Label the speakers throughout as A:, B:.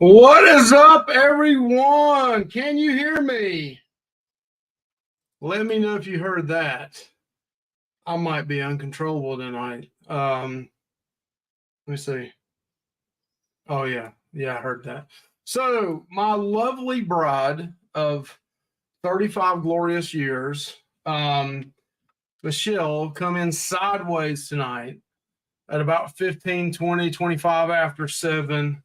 A: What is up, everyone? Can you hear me? Let me know if you heard that. I might be uncontrollable tonight. Let me see. Oh, yeah. Yeah, I heard that. So, my lovely bride of 35 glorious years, Michelle, come in sideways tonight at about 15, 20, 25 after 7.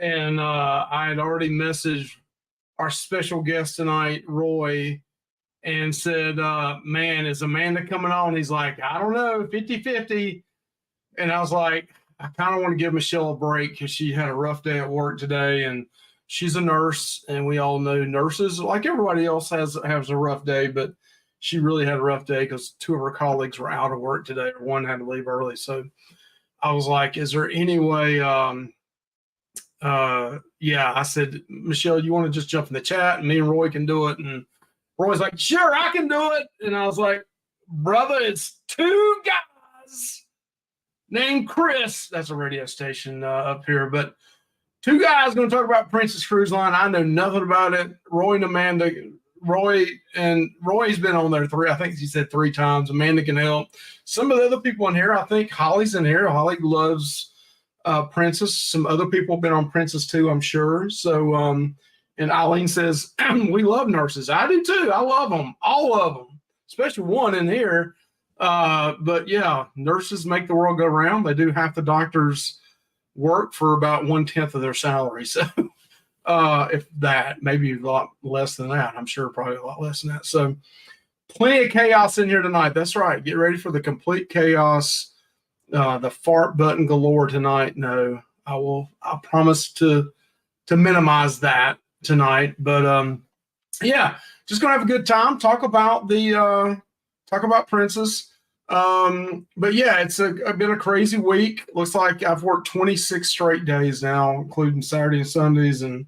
A: And I had already messaged our special guest tonight, Roy, and said, man, is Amanda coming on? He's like, I don't know, 50-50. And I was like, I kind of want to give Michelle a break because she had a rough day at work today. And she's a nurse. And we all know nurses, like everybody else, has a rough day. But she really had a rough day because two of her colleagues were out of work today. Or one had to leave early. So I was like, is there any way? Yeah, I said, Michelle, you want to just jump in the chat and me and Roy can do it? And Roy's like, sure, I can do it. And I was like, brother, it's two guys named Chris. That's a radio station up here, but two guys going to talk about Princess Cruise Line. I know nothing about it. Roy and Amanda, Roy's been on there I think he said 3 times. Amanda can help. Some of the other people in here, I think Holly's in here. Holly loves Princess. Some other people have been on Princess too, I'm sure. So, and Eileen says, we love nurses. I do too. I love them, all of them, especially one in here. But yeah, nurses make the world go round. They do half the doctors' work for about 1/10 of their salary. So, if that, maybe a lot less than that. I'm sure probably a lot less than that. So, plenty of chaos in here tonight. That's right. Get ready for the complete chaos. The fart button galore tonight. No, I promise to minimize that tonight. But yeah, just gonna have a good time. Talk about Princess. But yeah, it's been a crazy week. Looks like I've worked 26 straight days now, including Saturday and Sundays and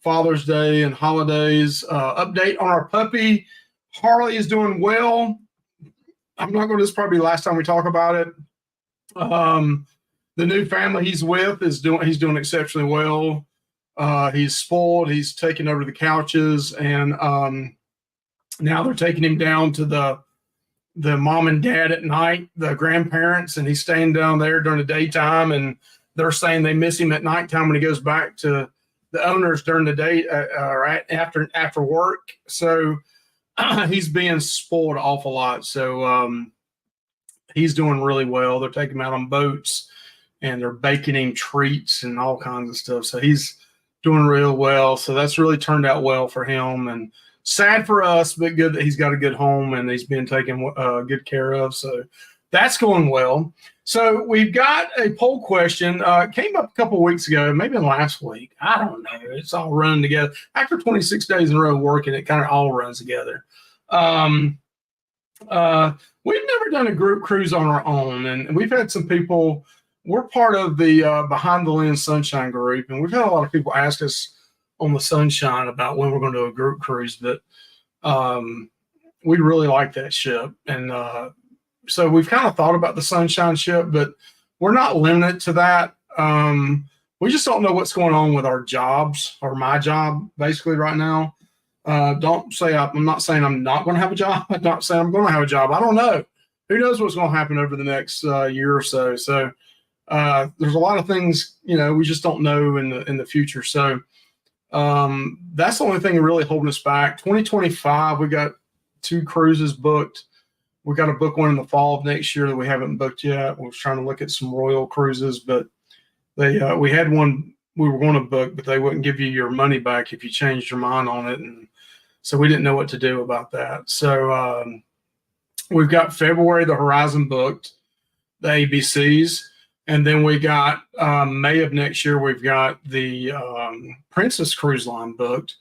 A: Father's Day and holidays. Update on our puppy. Harley is doing well. I'm not going to. This is probably the last time we talk about it. The new family he's with he's doing exceptionally well. He's spoiled. He's taken over the couches, and now they're taking him down to the mom and dad at night, the grandparents, and he's staying down there during the daytime. And they're saying they miss him at nighttime when he goes back to the owners during the day or after work. So he's being spoiled an awful lot. So he's doing really well. They're taking him out on boats and they're baking him treats and all kinds of stuff. So he's doing real well. So that's really turned out well for him, and sad for us, but good that he's got a good home and he's been taken good care of. So that's going well. So we've got a poll question. Came up a couple of weeks ago, maybe last week. I don't know. It's all run together. After 26 days in a row working, it kind of all runs together. We've never done a group cruise on our own, and we've had some people. We're part of the Behind the Lens Sunshine group, and we've had a lot of people ask us on the Sunshine about when we're going to do a group cruise. But we really like that ship, and so we've kind of thought about the Sunshine ship, but we're not limited to that. We just don't know what's going on with our jobs, or my job, basically right now. Don't say I'm not saying I'm not going to have a job. I'm not saying I'm going to have a job. I don't know. Who knows what's going to happen over the next year or so. So there's a lot of things, we just don't know in the future. So that's the only thing really holding us back. 2025, we got 2 cruises booked. We got to book one in the fall of next year that we haven't booked yet. We're trying to look at some Royal cruises, but we had one we were going to book, but they wouldn't give you your money back if you changed your mind on it, and so we didn't know what to do about that. So we've got February the Horizon booked, the ABCs, and then we got May of next year. We've got the Princess Cruise Line booked.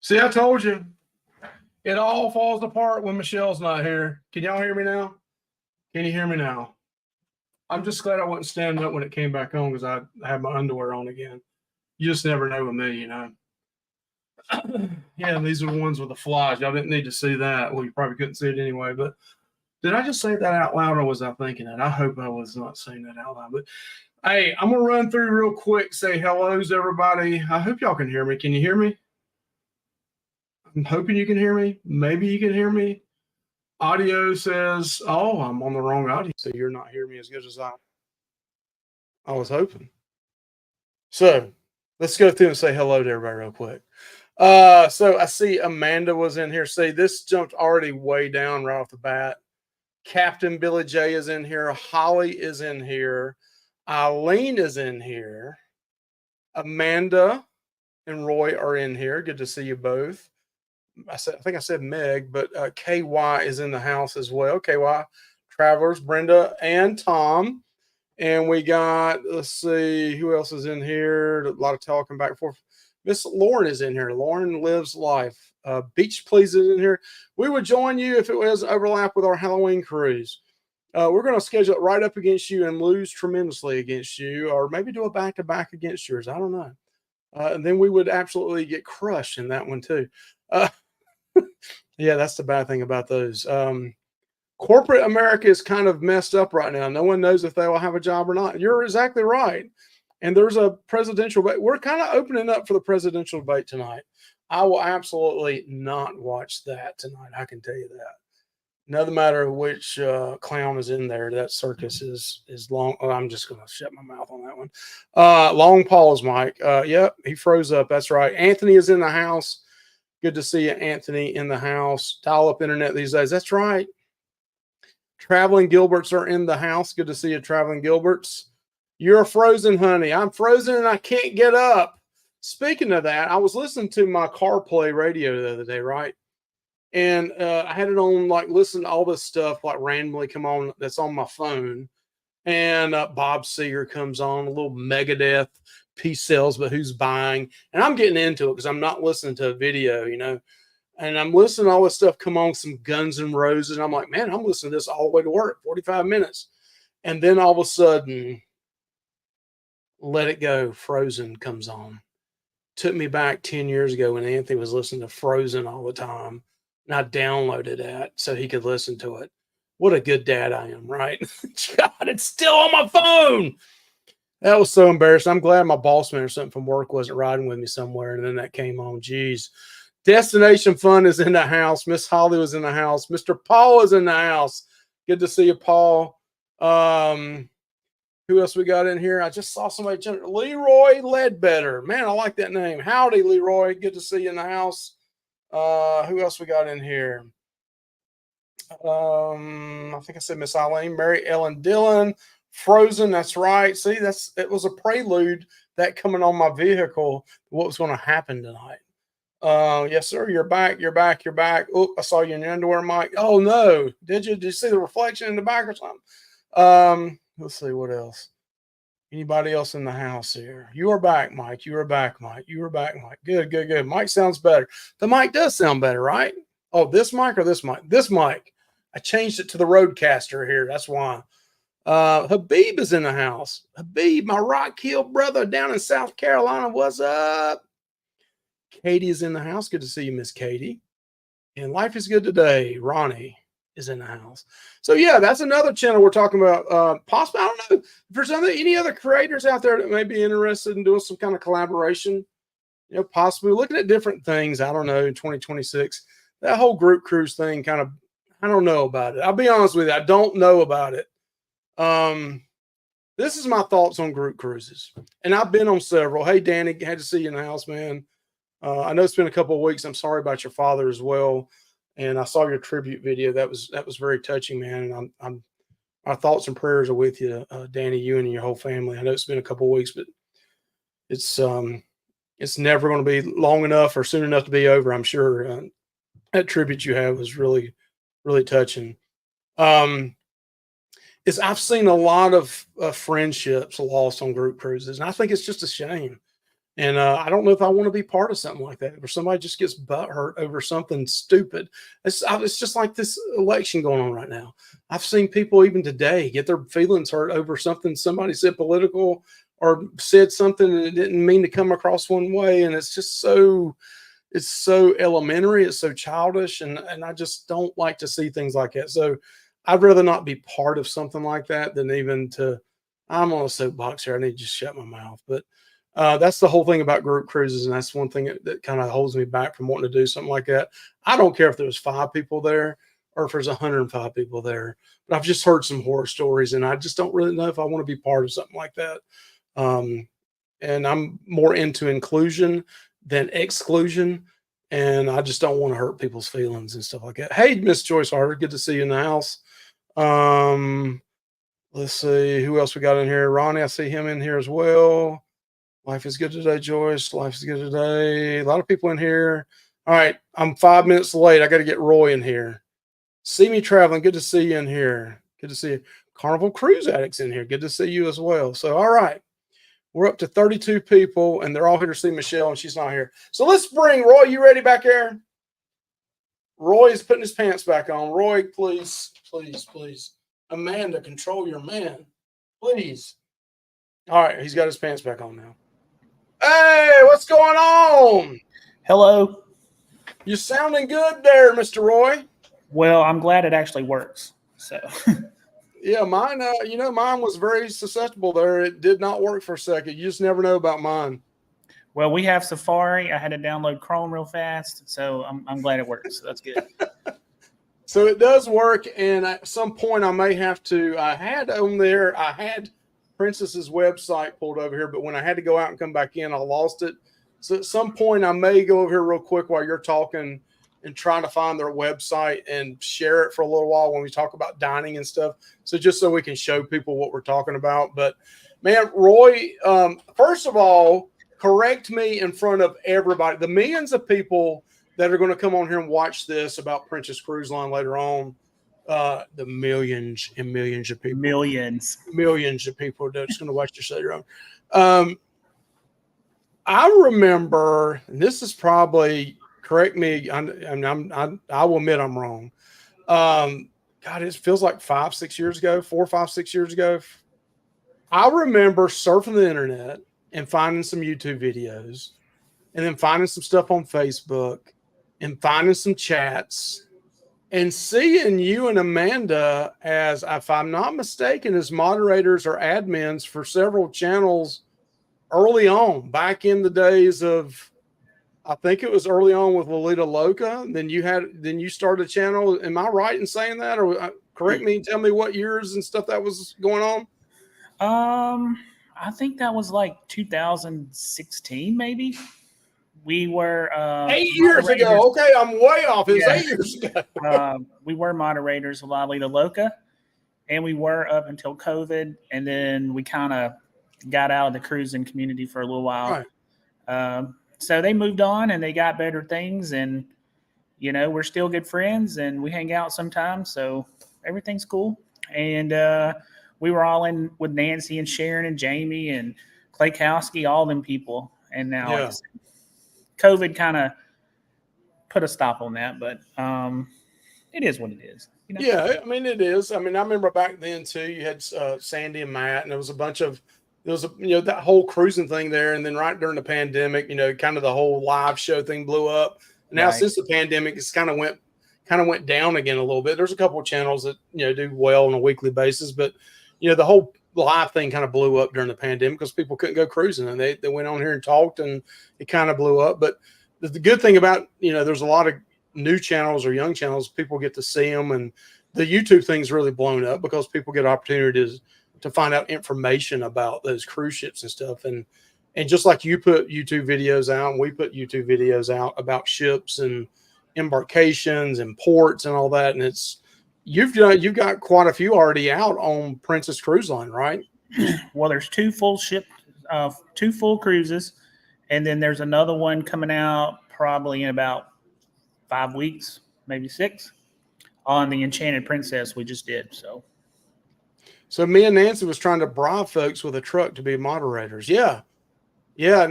A: See, I told you. It all falls apart when Michelle's not here. Can y'all hear me now? Can you hear me now? I'm just glad I wasn't standing up when it came back on because I had my underwear on again. You just never know with me, you know. Yeah, these are the ones with the flies. Y'all didn't need to see that. Well, you probably couldn't see it anyway. But did I just say that out loud or was I thinking it? I hope I was not saying that out loud. But hey, I'm going to run through real quick, say hellos, everybody. I hope y'all can hear me. Can you hear me? I'm hoping you can hear me. Maybe you can hear me. Audio says, oh, I'm on the wrong audio, so you're not hearing me as good as I was hoping. So let's go through and say hello to everybody real quick. So I see Amanda was in here. See, this jumped already way down right off the bat. Captain Billy J is in here. Holly is in here. Eileen is in here. Amanda and Roy are in here. Good to see you both. I think I said Meg, but KY is in the house as well. KY, Travelers, Brenda, and Tom. And we got, let's see, who else is in here? A lot of talking back and forth. Miss Lauren is in here. Lauren Lives Life. Beach Please is in here. We would join you if it was overlap with our Halloween cruise. We're going to schedule it right up against you and lose tremendously against you, or maybe do a back-to-back against yours. I don't know. And then we would absolutely get crushed in that one too. Yeah, that's the bad thing about those. Corporate America is kind of messed up right now. No one knows if they will have a job or not. You're exactly right. And there's a presidential debate. We're kind of opening up for the presidential debate tonight. I will absolutely not watch that tonight. I can tell you that. No matter which clown is in there, that circus is long. Oh, I'm just going to shut my mouth on that one. Long pause, Mike. Yep, he froze up. That's right. Anthony is in the house. Good to see you, Anthony, in the house. Dial-up internet these days. That's right. Traveling Gilberts are in the house. Good to see you, Traveling Gilberts. You're frozen, honey. I'm frozen and I can't get up. Speaking of that, I was listening to my CarPlay radio the other day, right? And I had it on, like, listen to all this stuff, like, randomly come on that's on my phone. And Bob Seger comes on, a little Megadeth, Peace Sells, but who's buying? And I'm getting into it because I'm not listening to a video, you know. And I'm listening to all this stuff come on, some Guns N' Roses. And I'm like, man, I'm listening to this all the way to work, 45 minutes. And then all of a sudden, Let It Go, Frozen comes on. Took me back 10 years ago when Anthony was listening to Frozen all the time. And I downloaded that so he could listen to it. What a good dad I am, right? God, it's still on my phone. That was so embarrassing. I'm glad my boss man or something from work wasn't riding with me somewhere. And then that came on. Jeez. Destination Fun is in the house. Miss Holly was in the house. Mr. Paul is in the house. Good to see you, Paul. Who else we got in here? I just saw somebody. Leroy Ledbetter. Man, I like that name. Howdy, Leroy. Good to see you in the house. Who else we got in here? I think I said Miss Eileen, Mary Ellen Dillon, Frozen. That's right. See, it was a prelude that coming on my vehicle. What was going to happen tonight? Yes, sir. You're back. You're back. You're back. Oh, I saw you in your underwear, Mike. Oh no, did you? Did you see the reflection in the back or something? Let's see what else. Anybody else in the house here? You are back, Mike. You are back, Mike. You are back, Mike. Good, good, good. Mike sounds better. The mic does sound better, right? Oh, this mic or this mic? This mic. I changed it to the Roadcaster here. That's why. Habib is in the house. Habib, my Rock Hill brother down in South Carolina. What's up? Katie is in the house. Good to see you, Miss Katie. And Life is Good Today. Ronnie is in the house. So yeah, that's another channel we're talking about. Possibly, I don't know if there's any other creators out there that may be interested in doing some kind of collaboration. You know, possibly looking at different things. I don't know, in 2026. That whole group cruise thing kind of, I don't know about it. I'll be honest with you, I don't know about it. This is my thoughts on group cruises. And I've been on several. Hey, Danny, had to see you in the house, man. I know it's been a couple of weeks. I'm sorry about your father as well. And I saw your tribute video. That was very touching, man. And our thoughts and prayers are with you, Danny, you and your whole family. I know it's been a couple of weeks, but it's never going to be long enough or soon enough to be over. I'm sure that tribute you have was really, really touching. I've seen a lot of friendships lost on group cruises, and I think it's just a shame. And I don't know if I want to be part of something like that, where somebody just gets butthurt over something stupid. It's just like this election going on right now. I've seen people even today get their feelings hurt over something somebody said political or said something and it didn't mean to come across one way. And it's so elementary, it's so childish, and I just don't like to see things like that. So I'd rather not be part of something like that than even to. I'm on a soapbox here. I need to just shut my mouth. But that's the whole thing about group cruises, and that's one thing that kind of holds me back from wanting to do something like that. I don't care if there's 5 people there or if there's 105 people there, but I've just heard some horror stories, and I just don't really know if I want to be part of something like that. Um, and I'm more into inclusion than exclusion. And I just don't want to hurt people's feelings and stuff like that. Hey, Miss Joyce Harder, good to see you in the house. Let's see who else we got in here. Ronnie, I see him in here as well. Life is good today, Joyce. Life is good today. A lot of people in here. All right, I'm 5 minutes late. I got to get Roy in here. See me traveling. Good to see you in here. Good to see you. Carnival Cruise Addicts in here. Good to see you as well. So, all right. We're up to 32 people, and they're all here to see Michelle, and she's not here. So let's bring Roy. You ready back there? Roy is putting his pants back on. Roy, please, please, please. Amanda, control your man. Please. All right, he's got his pants back on now. Hey, what's going on?
B: Hello.
A: You're sounding good there, Mr. Roy.
B: Well, I'm glad it actually works. So
A: yeah, mine, mine was very susceptible there. It did not work for a second. You just never know about mine.
B: Well, we have Safari. I had to download Chrome real fast, so I'm glad it works. So that's good.
A: So it does work, and at some point I may have to. I had Princess's website pulled over here, but when I had to go out and come back in, I lost it. So at some point I may go over here real quick while you're talking and trying to find their website and share it for a little while when we talk about dining and stuff. So just so we can show people what we're talking about. But man, Roy, first of all, correct me in front of everybody. The millions of people that are going to come on here and watch this about Princess Cruise Line later on. The millions and millions of people. Millions of people are just going to watch this later on. I remember, and this is probably, correct me, I will admit I'm wrong. God, it feels like 5-6 years ago, 4, 5, 6 years ago. I remember surfing the internet and finding some YouTube videos and then finding some stuff on Facebook and finding some chats and seeing you and Amanda as, if I'm not mistaken, as moderators or admins for several channels early on, back in the days of, I think it was early on with Lolita Loca. Then you started a channel. Am I right in saying that? Or correct me and tell me what years and stuff that was going on?
B: I think that was like 2016, maybe. We were
A: 8 years ago. Okay, I'm way off. It was 8 years ago.
B: We were moderators of Lolita Loca, and we were up until COVID, and then we kind of got out of the cruising community for a little while. Right. So they moved on and they got better things, and we're still good friends and we hang out sometimes, so everything's cool. And we were all in with Nancy and Sharon and Jamie and Clay Kowski, all them people. And now like COVID kind of put a stop on that, but it is what it is.
A: Yeah, I mean, it is. I mean, I remember back then too, you had Sandy and Matt, and there was a bunch of, that whole cruising thing there. And then right during the pandemic, kind of the whole live show thing blew up. And now since the pandemic, it's kind of went down again a little bit. There's a couple of channels that, do well on a weekly basis, but the whole live thing kind of blew up during the pandemic because people couldn't go cruising, and they went on here and talked, and it kind of blew up. But the good thing about, there's a lot of new channels or young channels, people get to see them, and the YouTube thing's really blown up because people get opportunities to find out information about those cruise ships and stuff. And just like you put YouTube videos out, and we put YouTube videos out about ships and embarkations and ports and all that. And you've got quite a few already out on Princess Cruise Line, right?
B: Well, there's 2 full cruises. And then there's another one coming out probably in about 5 weeks, maybe 6, on the Enchanted Princess we just did. So
A: me and Nancy was trying to bribe folks with a truck to be moderators. Yeah. Yeah.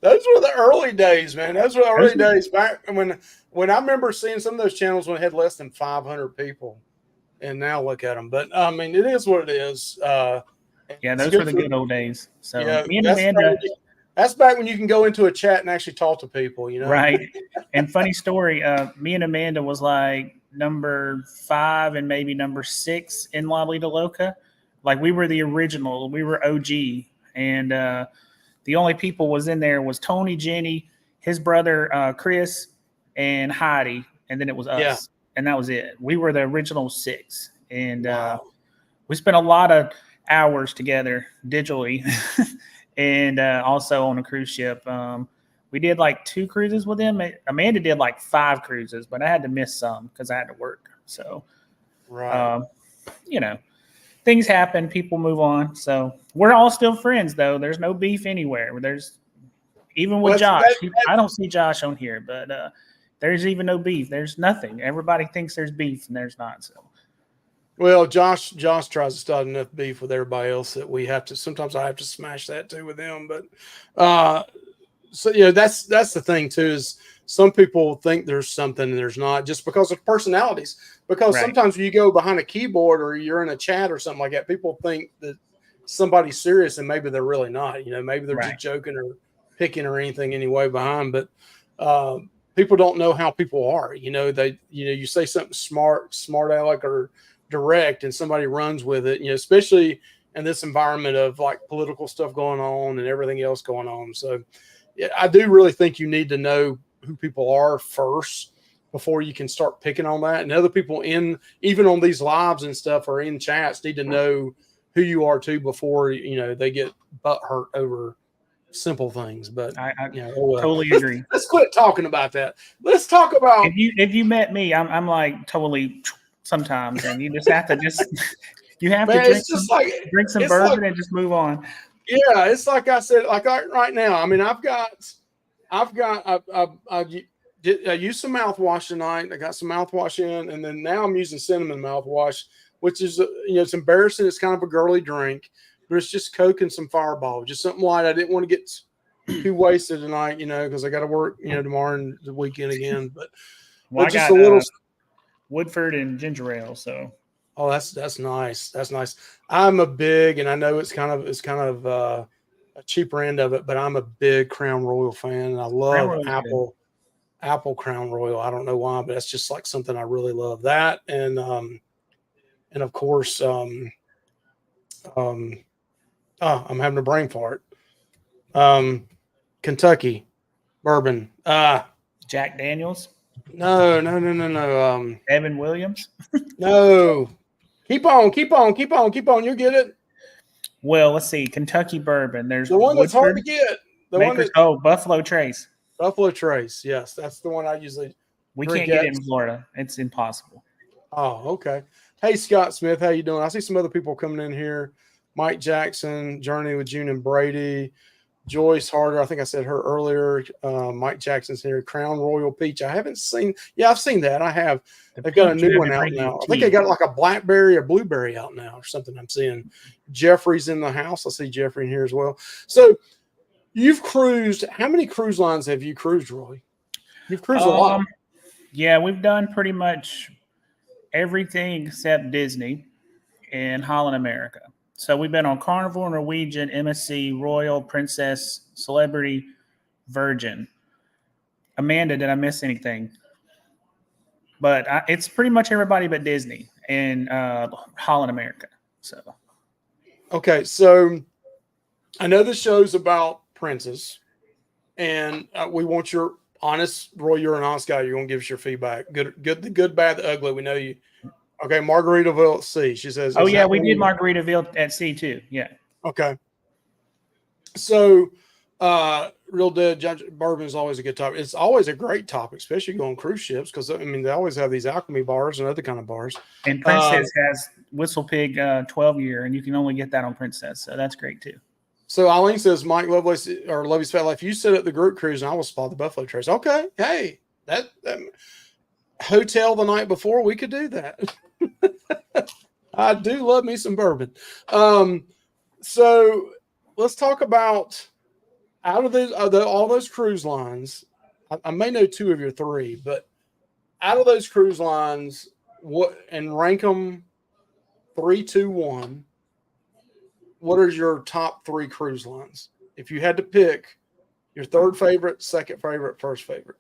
A: Those were the early days, man. Those were the early days back when I remember seeing some of those channels when it had less than 500 people, and now look at them. But I mean, it is what it is.
B: Yeah, those were the good old days. So
A: Yeah,
B: me and Amanda,
A: that's back when you can go into a chat and actually talk to people, you know?
B: right? And funny story, me and Amanda was like number 5 and maybe number 6 in La Vida Loca. Like we were the original, we were OG, and the only people was in there was Tony, Jenny, his brother Chris, and Heidi, and then it was us, and that was it. We were the original 6, and
A: Wow.
B: we spent a lot of hours together digitally, and also on a cruise ship. We did like 2 cruises with them. Amanda did like 5 cruises, but I had to miss some because I had to work. So,
A: Right.
B: you know, things happen. People move on. So we're all still friends, though. There's no beef anywhere. There's even with Josh. I don't see Josh on here, but there's even no beef. There's nothing. Everybody thinks there's beef, and there's not. So.
A: Well, Josh tries to start enough beef with everybody else that we have to. Sometimes I have to smash that too with them. But so yeah, that's the thing too. Is some people think there's something and there's not, just because of personalities. Because sometimes when you go behind a keyboard or you're in a chat or something like that, people think that somebody's serious and maybe they're really not. You know, maybe they're just joking or picking or anything anyway behind. But people don't know how people are. You know, you say something smart aleck or direct and somebody runs with it, you know, especially in this environment of like political stuff going on and everything else going on. So yeah, I do really think you need to know who people are first before you can start picking on that. And other people even on these lives and stuff or in chats need to know who you are too before, you know, they get butt hurt over simple things. But
B: I totally agree.
A: Let's quit talking about that. Let's talk about
B: if you met me, I'm like totally sometimes, and you just have to you have to drink some bourbon and just move on.
A: Yeah, it's like I said, like right now. I mean, I used some mouthwash tonight. I got some mouthwash in, and then now I'm using cinnamon mouthwash, which is it's embarrassing. It's kind of a girly drink, but it's just Coke and some Fireball, just something light. I didn't want to get too wasted tonight, you know, because I got to work, you know, tomorrow and the weekend again. But
B: I just got a little Woodford and ginger ale. So
A: that's nice. That's nice. I'm a big, and I know it's kind of a cheaper end of it, but I'm a big Crown Royal fan, and I love Apple Crown Royal. I don't know why, but that's just like something I really love. That and of course I'm having a brain fart. Kentucky bourbon.
B: Jack Daniels.
A: No.
B: Evan Williams.
A: No. Keep on. You get it.
B: Well, let's see. Kentucky bourbon. There's
A: the one that's hard to get.
B: Buffalo Trace.
A: Buffalo Trace. Yes, that's the one I usually.
B: We can't get it in Florida. It's impossible.
A: Oh, okay. Hey, Scott Smith, how you doing? I see some other people coming in here. Mike Jackson, Journey with June and Brady. Joyce Harder, I think I said her earlier. Mike Jackson's here. Crown Royal Peach. I haven't seen. Yeah, I've seen that. I have. They've got a new one out now. I think they got like a blackberry or blueberry out now or something. I'm seeing. Jeffrey's in the house. I see Jeffrey in here as well. So you've cruised. How many cruise lines have you cruised, Roy? You've cruised a lot.
B: Yeah, we've done pretty much everything except Disney and Holland America. So we've been on Carnival, Norwegian, MSC, Royal, Princess, Celebrity, Virgin. Amanda, did I miss anything? But it's pretty much everybody but Disney and Holland America. So,
A: okay, so I know the show's about princes, and we want your honest. Roy, you're an honest guy. You're gonna give us your feedback. Good, the good, bad, the ugly. We know you. Okay, Margaritaville at sea. She says.
B: Oh yeah, we did Margaritaville at sea too. Yeah.
A: Okay. So, Real Dead bourbon is always a good topic. It's always a great topic, especially going cruise ships, because I mean they always have these alchemy bars and other kind of bars.
B: And Princess has Whistle Pig 12-year, and you can only get that on Princess, so that's great too.
A: So Eileen says, Mike Lovelace or Lovey's Fat Life, you set up the group cruise, and I will spot the Buffalo Trace. Okay, hey, that hotel the night before, we could do that. I do love me some bourbon. So let's talk about out of those all those cruise lines. I may know two of your three, but out of those cruise lines, what and rank them 3, 2, 1. What are your top 3 cruise lines? If you had to pick your third favorite, second favorite, first favorite.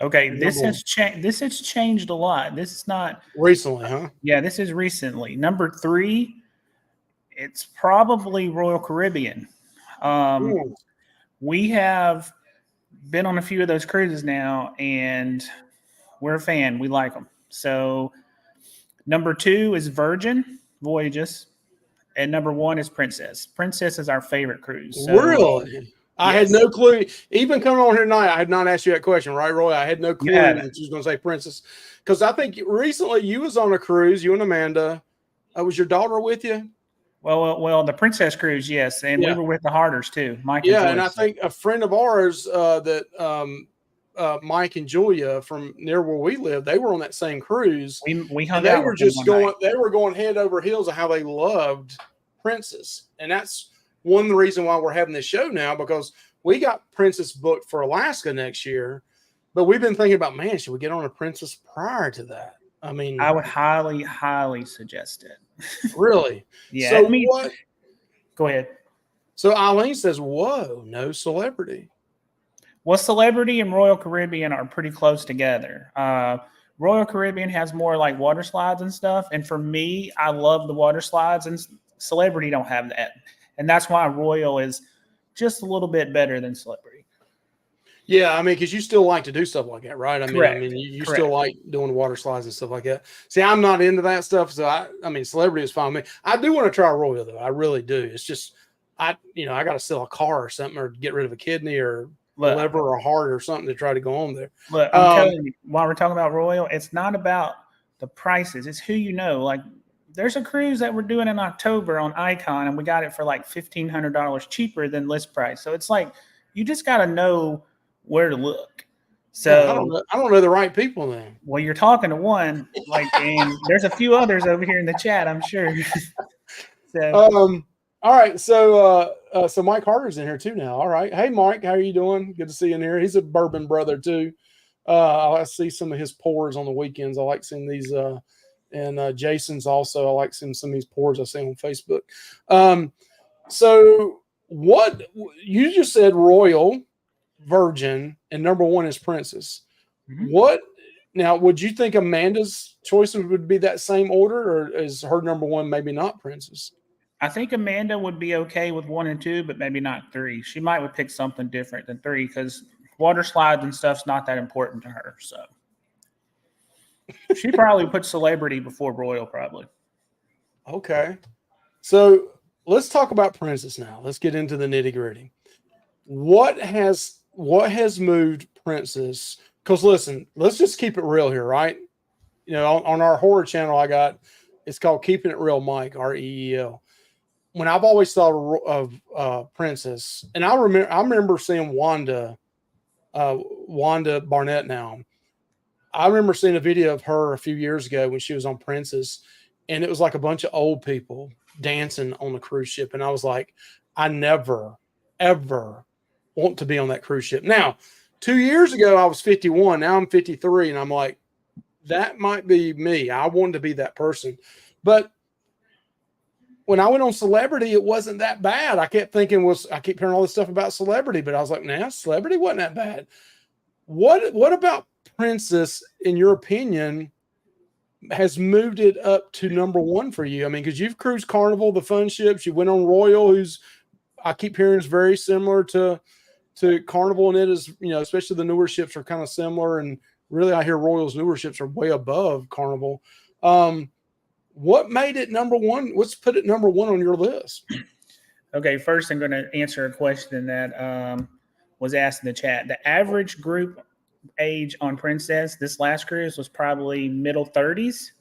B: Okay,
A: Your
B: this
A: number
B: has
A: one.
B: changed. This has changed a lot. This is not
A: Recently, huh?
B: Yeah, this is recently. Number 3, it's probably Royal Caribbean.
A: Ooh.
B: We have been on a few of those cruises now, and we're a fan. We like them. So number 2 is Virgin Voyages, and number 1 is Princess. Princess is our favorite cruise. So
A: Really? I had
B: yes,
A: no clue. Even coming on here tonight, I had not asked you that question, right, Roy? I had no
B: you
A: clue
B: had
A: that you was going to say Princess, because I think recently you was on a cruise. You and Amanda. Was your daughter with you?
B: well, the Princess cruise, yes, and we
A: Yeah.
B: were with the Harders too, Mike and
A: Yeah, and I
B: Joyce.
A: think a friend of ours Mike and Julia from near where we live, they were on that same cruise,
B: We hung
A: and they
B: out
A: were
B: with them
A: just
B: one night.
A: they were going head over heels of how they loved Princess, and that's one of the reason why we're having this show now, because we got Princess booked for Alaska next year, but we've been thinking about, man, should we get on a Princess prior to that? I mean,
B: I would highly, highly suggest it.
A: really.
B: Yeah,
A: So
B: I mean,
A: what?
B: go ahead.
A: So Eileen says, "Whoa, no celebrity."
B: Well, Celebrity and Royal Caribbean are pretty close together. Royal Caribbean has more like water slides and stuff. And for me, I love the water slides, and Celebrity don't have that. And that's why Royal is just a little bit better than Celebrity.
A: Yeah, I mean, because you still like to do stuff like that, right?
B: Correct.
A: You
B: Correct.
A: still like doing water slides and stuff like that. See, I'm not into that stuff, so I mean, celebrity is fine with me. I do want to try Royal though. I really do. It's just, I got to sell a car or something, or get rid of a kidney or a
B: Look,
A: liver or a heart or something to try to go on there.
B: look, I'm telling you, while we're talking about Royal, it's not about the prices. It's who you know. Like, there's a cruise that we're doing in October on Icon, and we got it for like $1,500 cheaper than list price. So it's like, you just got to know where to look.
A: Man,
B: So,
A: I don't know the right people then.
B: well, you're talking to one, like, and there's a few others over here in the chat, I'm sure. So,
A: All right, so Mike Harder's in here too now. All right, hey Mike, how are you doing? Good to see you in here. He's a bourbon brother too. I see some of his pours on the weekends. I like seeing these, and Jason's also. I like seeing some of these pours I see on Facebook. So what you just said, Royal, Virgin, and number 1 is Princess.
B: mm-hmm.
A: What now? Would you think Amanda's choices would be that same order, or is her number 1 maybe not Princess?
B: I think Amanda would be okay with 1 and 2, but maybe not 3. She might would pick something different than 3 because water slides and stuff's not that important to her. So she probably put Celebrity before Royal, probably.
A: Okay. So let's talk about Princess now. Let's get into the nitty gritty. What has moved Princess? Because listen, let's just keep it real here, right? On our horror channel, it's called Keeping It Real, Mike, REEL. When I've always thought of Princess, and I remember seeing Wanda Barnett now. I remember seeing a video of her a few years ago when she was on Princess, and it was like a bunch of old people dancing on the cruise ship. And I was like, I never, ever want to be on that cruise ship. Now, 2 years ago, I was 51. Now I'm 53. And I'm like, that might be me. I wanted to be that person. But when I went on Celebrity, it wasn't that bad. I kept thinking, I keep hearing all this stuff about Celebrity, but I was like, nah, Celebrity wasn't that bad. What about Princess, in your opinion, has moved it up to number 1 for you? I mean, because you've cruised Carnival, the fun ships. You went on Royal, who's I keep hearing is very similar to Carnival, and it is, especially the newer ships are kind of similar. And really, I hear Royal's newer ships are way above Carnival. What made it number 1? What's put it number 1 on your list?
B: Okay, first I'm going to answer a question that was asked in the chat. The average group age on Princess this last cruise was probably middle 30s.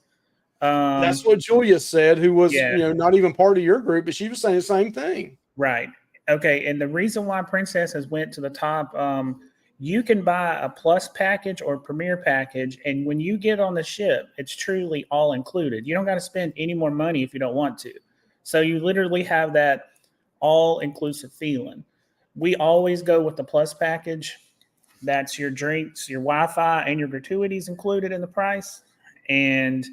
A: That's what Julia said, who was not even part of your group, but she was saying the same thing.
B: Right. Okay, and the reason why Princess has went to the top, you can buy a plus package or premier package, and when you get on the ship, it's truly all included. You don't got to spend any more money if you don't want to. So you literally have that all-inclusive feeling. We always go with the plus package. That's your drinks, your Wi-Fi, and your gratuities included in the price. And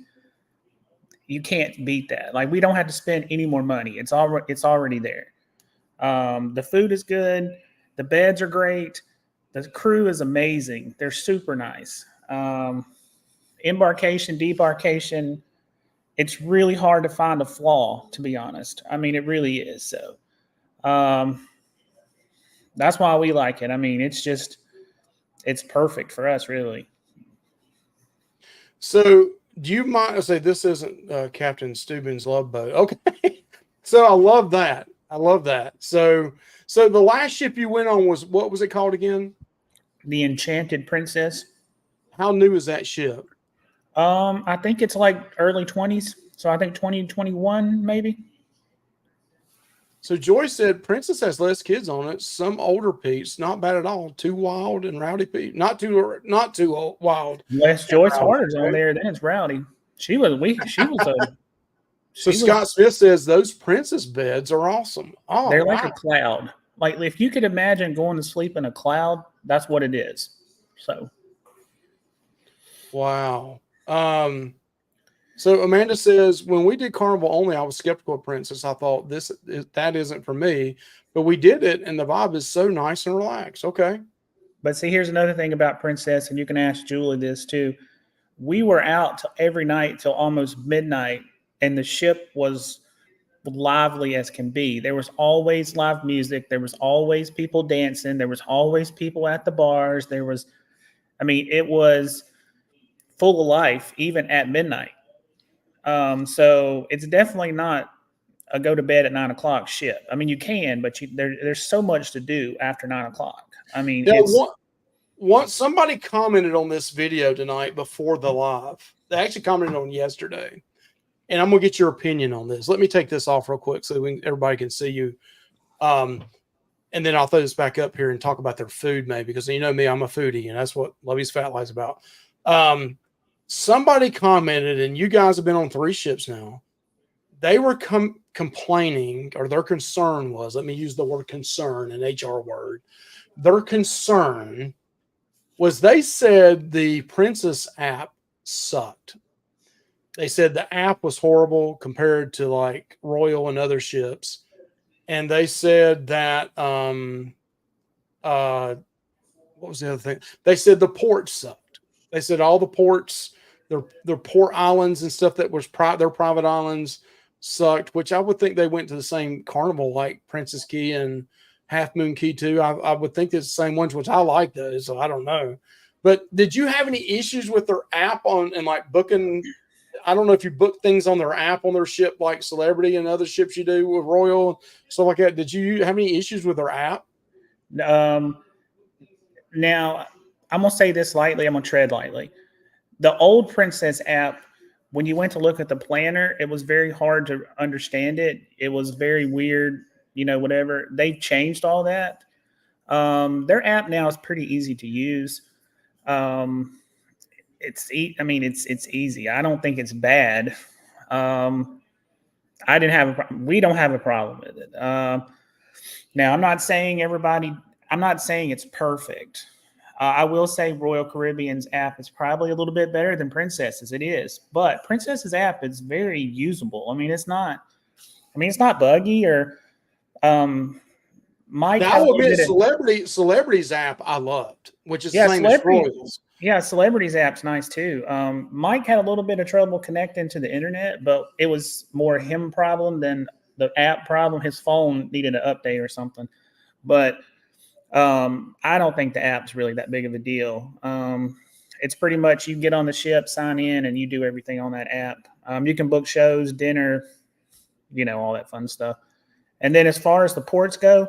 B: you can't beat that. Like, we don't have to spend any more money. It's already there. The food is good. The beds are great. The crew is amazing. They're super nice. Embarkation, debarkation, it's really hard to find a flaw, to be honest. I mean, it really is. So that's why we like it. I mean, it's perfect for us, really.
A: So do you mind? I say this isn't Captain Steuben's Love Boat. Okay. So I love that. So the last ship you went on was, what was it called again?
B: The Enchanted Princess.
A: How new is that ship?
B: I think it's like early 20s. So I think 2021 maybe.
A: So Joy said Princess has less kids on it. Some older Pete's not bad at all. Too wild and rowdy Pete. Not too wild.
B: Less Joyce Harder's on there, then it's rowdy. She was
A: Scott Smith says those princess beds are awesome. Oh,
B: they're like a cloud. Like, if you could imagine going to sleep in a cloud, that's what it is. So
A: wow. So Amanda says, when we did Carnival only, I was skeptical of Princess. I thought that isn't for me, but we did it, and the vibe is so nice and relaxed. Okay.
B: But see, here's another thing about Princess, and you can ask Julie this too. We were out every night till almost midnight, and the ship was lively as can be. There was always live music. There was always people dancing. There was always people at the bars. It was full of life, even at midnight. So it's definitely not a go to bed at 9 o'clock ship. I mean, you can, but there's so much to do after 9 o'clock. I mean,
A: once somebody commented on this video tonight before the live. They actually commented on yesterday, and I'm gonna get your opinion on this. Let me take this off real quick so everybody can see you. And then I'll throw this back up here and talk about their food, maybe, because you know me, I'm a foodie, and that's what Lovey's Fat Lie's about. Somebody commented, and you guys have been on 3 ships now. They were complaining, or their concern was, let me use the word concern, an HR word. Their concern was, they said the Princess app sucked. They said the app was horrible compared to like Royal and other ships. And they said that, what was the other thing? They said the ports sucked. They said all the ports, their port islands and stuff that was their private islands sucked, which I would think they went to the same Carnival like Princess Key and Half Moon Key too. I would think it's the same ones, which I like those, so I don't know. But did you have any issues with their app and like booking? I don't know if you book things on their app on their ship like Celebrity and other ships you do with Royal, stuff like that. Did you have any issues with their app?
B: Now, I'm going to say this lightly. I'm going to tread lightly. The old Princess app, when you went to look at the planner, it was very hard to understand it. It was very weird, whatever. They've changed all that. Their app now is pretty easy to use. It's easy. I don't think it's bad. We don't have a problem with it. Now, I'm not saying it's perfect. I will say Royal Caribbean's app is probably a little bit better than Princess's. It is, but Princess's app is very usable. It's not buggy or, Mike.
A: Now, I will admit, Celebrity's app I loved, which is the same as Royal's.
B: Yeah, Celebrity's app's nice too. Mike had a little bit of trouble connecting to the internet, but it was more him problem than the app problem. His phone needed an update or something. But I don't think the app's really that big of a deal. It's pretty much you get on the ship, sign in, and you do everything on that app. You can book shows, dinner, all that fun stuff. And then as far as the ports go,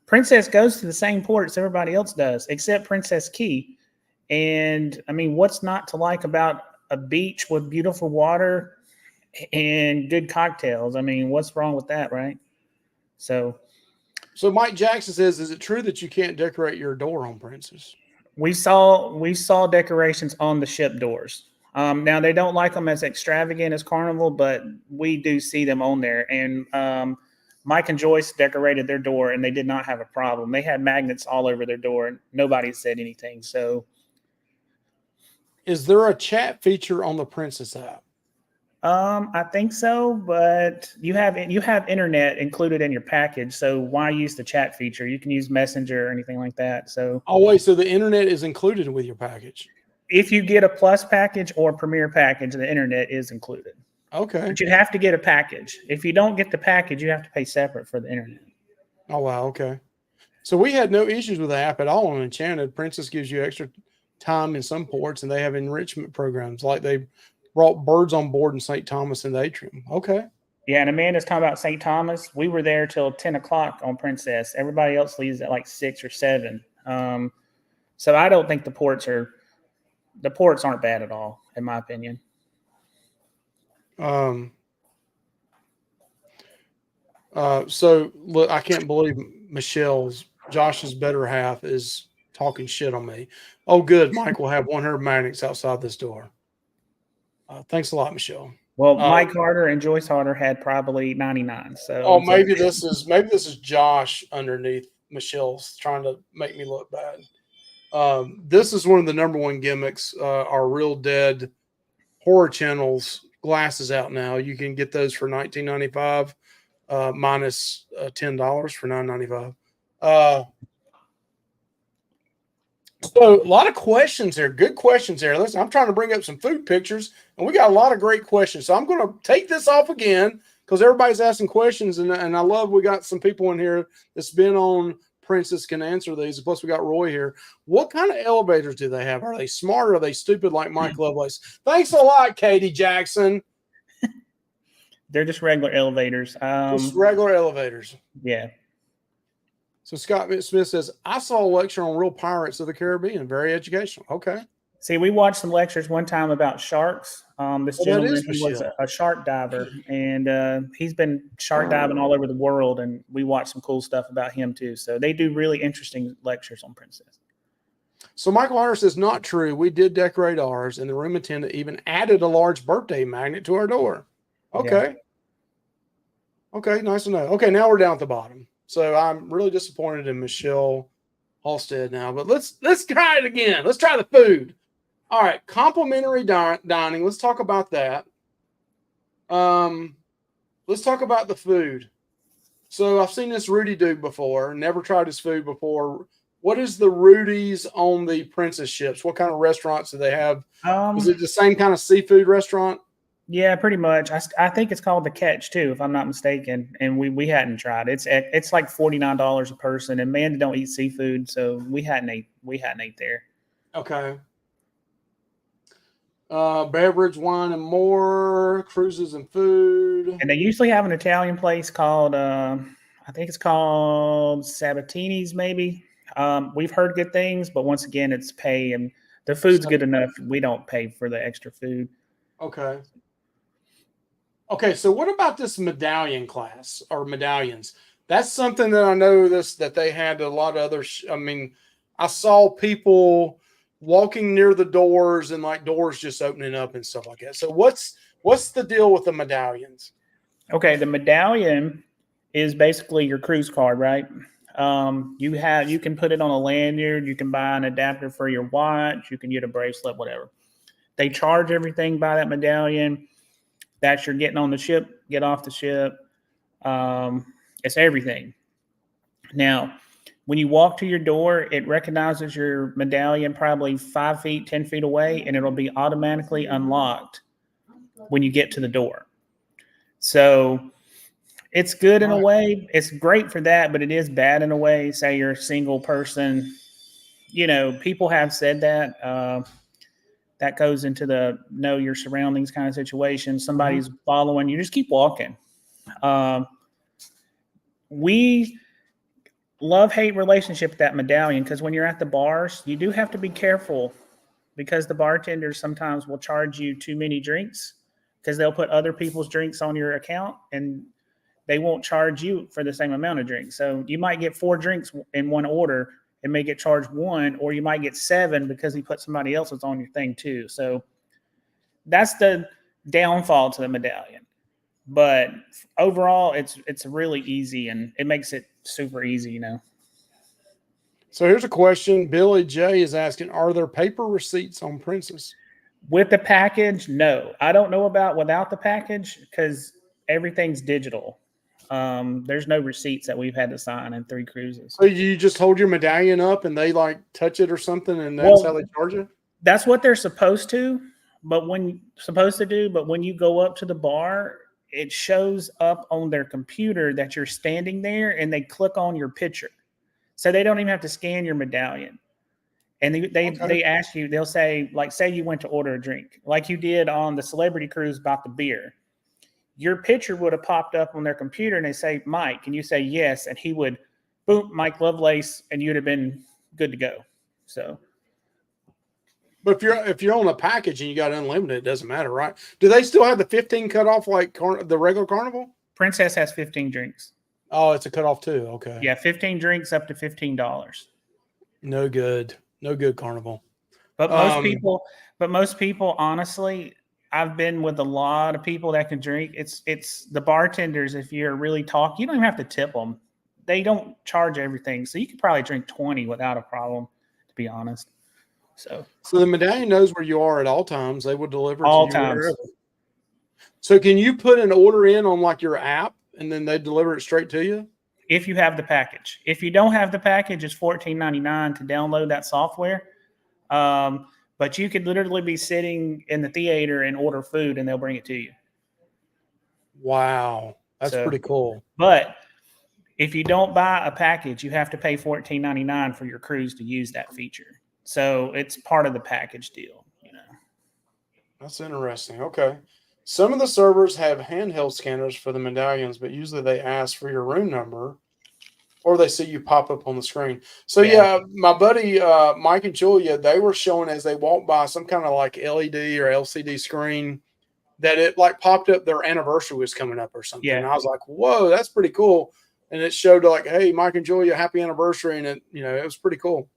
B: Princess goes to the same ports everybody else does, except Princess Key. And what's not to like about a beach with beautiful water and good cocktails? What's wrong with that, right? So
A: Mike Jackson says, is it true that you can't decorate your door on Princess?
B: We saw decorations on the ship doors. Now they don't like them as extravagant as Carnival, but we do see them on there. And Mike and Joyce decorated their door, and they did not have a problem. They had magnets all over their door, and nobody said anything. So,
C: is there a chat feature on the Princess app?
B: I think so, but you have internet included in your package. So why use the chat feature? You can use Messenger or anything like that. So
C: So the internet is included with your package.
B: If you get a Plus package or Premier package, the internet is included.
C: Okay.
B: But you have to get a package. If you don't get the package, you have to pay separate for the internet.
C: Oh, wow. Okay. So we had no issues with the app at all on Enchanted. Princess gives you extra time in some ports, and they have enrichment programs. Like they brought birds on board in St. Thomas and the atrium. Okay.
B: Yeah, and Amanda's talking about St. Thomas. We were there till 10 o'clock on Princess. Everybody else leaves at like 6 or 7. So I don't think the ports aren't bad at all, in my opinion.
C: So look, I can't believe Josh's better half is talking shit on me. Oh, good. Mike will have 100 magnets outside this door. Thanks a lot, Michelle.
B: Well, Mike Harder and Joyce Harder had probably 99. So
C: maybe this is Josh underneath Michelle's trying to make me look bad. This is one of the number one gimmicks. Our Real Dead Horror Channel's glasses out now. You can get those for $19.95 minus $10 for $9.95. So a lot of questions there. Good questions there. Listen, I'm trying to bring up some food pictures, and we got a lot of great questions. So I'm going to take this off again because everybody's asking questions, and I love we got some people in here that's been on Princess can answer these. Plus, we got Roy here. What kind of elevators do they have? Are they smart or are they stupid like Mike Lovelace? Thanks a lot, Katie Jackson.
B: They're just regular elevators.
C: Just regular elevators.
B: Yeah.
C: So Scott Smith says, I saw a lecture on real pirates of the Caribbean. Very educational. Okay.
B: See, we watched some lectures one time about sharks. This gentleman, he was a shark diver, and he's been shark diving all over the world, and we watched some cool stuff about him too. So they do really interesting lectures on Princess.
C: So Michael Hunter says, not true. We did decorate ours, and the room attendant even added a large birthday magnet to our door. Okay. Yeah. Okay, nice to know. Okay, now we're down at the bottom. So I'm really disappointed in Michelle Halstead now, but let's try it again. Let's try the food. All right, complimentary dining. Let's talk about that. Let's talk about the food. So I've seen this Rudy dude before. Never tried his food before. What is the Rudy's on the Princess ships? What kind of restaurants do they have? Is it the same kind of seafood restaurant?
B: Yeah, pretty much. I think it's called the Catch too, if I'm not mistaken. And we hadn't tried it. It's like $49 a person. And Amanda don't eat seafood, so we hadn't ate there.
C: Okay. Beverage, wine, and more, cruises and food.
B: And they usually have an Italian place called I think it's called Sabatini's, maybe. We've heard good things, but once again, it's pay, and the food's good enough. We don't pay for the extra food.
C: Okay. Okay, so what about this medallion class or medallions? That's something that I know that they had a lot of other. I mean, I saw people walking near the doors and like doors just opening up and stuff like that. So what's the deal with the medallions?
B: Okay, the medallion is basically your cruise card, right? You can put it on a lanyard. You can buy an adapter for your watch. You can get a bracelet, whatever. They charge everything by that medallion. That you're getting on the ship, get off the ship. It's everything. Now, when you walk to your door, it recognizes your medallion probably 5 feet, 10 feet away, and it'll be automatically unlocked when you get to the door. So it's good in a way. It's great for that, but it is bad in a way. Say you're a single person. You know, people have said that. That goes into the know your surroundings kind of situation. Somebody's following you, just keep walking. We love-hate relationship with that medallion because when you're at the bars, you do have to be careful because the bartenders sometimes will charge you too many drinks because they'll put other people's drinks on your account and they won't charge you for the same amount of drinks. So you might get 4 drinks in one order and may get charged 1, or you might get 7 because he put somebody else's on your thing too. So that's the downfall to the medallion. But overall, it's really easy, and it makes it super easy, you know.
C: So here's a question. Billy J is asking, are there paper receipts on Princess?
B: With the package, no. I don't know about without the package because everything's digital. There's no receipts that we've had to sign in 3 cruises.
C: So you just hold your medallion up and they like touch it or something, and that's how they charge you?
B: That's what they're supposed to, but when you go up to the bar, it shows up on their computer that you're standing there and they click on your picture. So they don't even have to scan your medallion. And they ask you, they'll say, like, say you went to order a drink, like you did on the celebrity cruise about the beer. Your picture would have popped up on their computer and they say, Mike, and you say yes, and he would, boom, Mike Lovelace, and you'd have been good to go. So,
C: but if you're on a package and you got unlimited, it doesn't matter, right? Do they still have the 15 cutoff like the regular Carnival?
B: Princess has 15 drinks.
C: Oh, it's a cutoff too. Okay.
B: Yeah, 15 drinks up to $15.
C: No good. No good, Carnival.
B: But most people, honestly, I've been with a lot of people that can drink. It's the bartenders. If you're really talking, you don't even have to tip them. They don't charge everything, so you could probably drink 20 without a problem, to be honest. So
C: the medallion knows where you are at all times. They will deliver
B: all
C: to you
B: times.
C: wherever. So can you put an order in on like your app and then they deliver it straight to you?
B: If you have the package. If you don't have the package, it's $14.99 to download that software. But you could literally be sitting in the theater and order food and they'll bring it to you.
C: Wow. That's pretty cool.
B: But if you don't buy a package, you have to pay $14.99 for your cruise to use that feature. So it's part of the package deal, you know.
C: That's interesting. Okay. Some of the servers have handheld scanners for the medallions, but usually they ask for your room number or they see you pop up on the screen. So yeah, my buddy Mike and Julia, they were showing as they walked by some kind of like LED or LCD screen that it like popped up their anniversary was coming up or something.
B: Yeah.
C: And I was like, whoa, that's pretty cool. And it showed like, hey, Mike and Julia, happy anniversary. And it, it was pretty cool.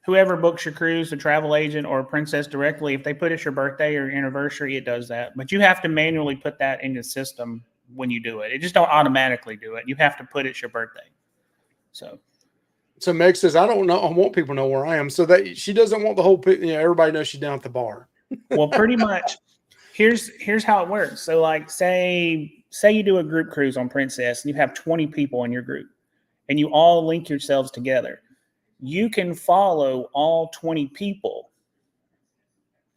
B: Whoever books your cruise, the travel agent or Princess directly, if they put it's your birthday or your anniversary, it does that. But you have to manually put that in the system when you do it. It just don't automatically do it. You have to put it's your birthday. So
C: Meg says, I don't know. I want people to know where I am. So that she doesn't want the whole, everybody knows she's down at the bar.
B: Well, pretty much here's how it works. So like say you do a group cruise on Princess and you have 20 people in your group and you all link yourselves together. You can follow all 20 people